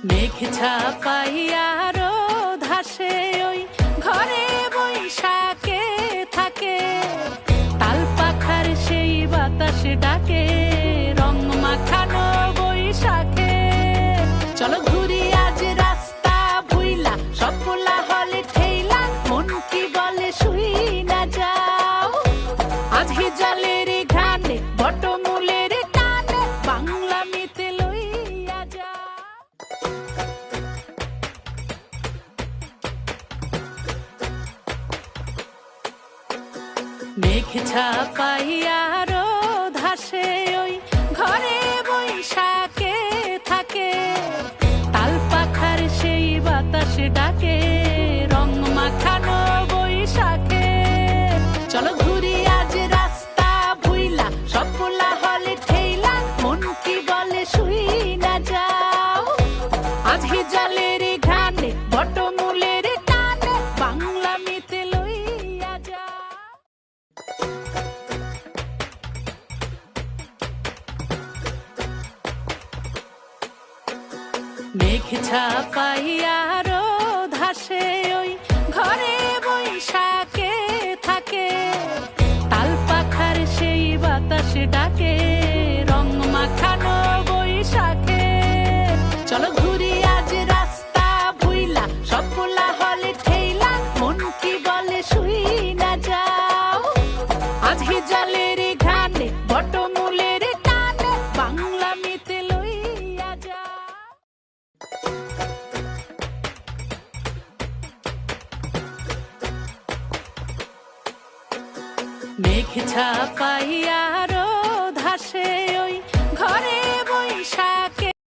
মেঘ ছাপাইয়া রোদ হাসে ওই ঘরে বৈশাখে থাকে, তাল পাখার সেই বাতাস ডাকে রং মাখানো বৈশাখে। চলো ঘুরি আজ রাস্তা ভুইলা, সব পোলা হলে ঠেইলা, মন কি বলে শুই না যাও। আজ জলের ঘানে বটমূলের টানে বাংলা মিতে লইয়া যাও। মেঘ ছাপাইয়া রোদ হাসে ওই ঘরে বৈশাখে থাকে, তাল পাখার সেই বাতাস ডাকে রং মাখানো বৈশাখে। চলো ঘুরি আজ রাস্তা ভুইলা, সব পোলা হলে ঠেইলা, মন কি বলে শুই না যাও। আজ জলের ঘানে বটমূলের টানে বাংলা মিতে লইয়া যাও। মেঘ ছাপাইয়া রোদ হাসে ওই ঘরে বৈশাখে থাকে, তাল পাখার সেই বাতাস ডাকে রং মাখানো বৈশাখে। চলো ঘুরি আজ রাস্তা ভুইলা, সব পোলা হলে ঠেইলা, মন কি বলে শুই না যাও। আজ জলের ঘানে বটমূলের টানে বাংলা মিতে লইয়া যাও। মেঘ ছাপাইয়া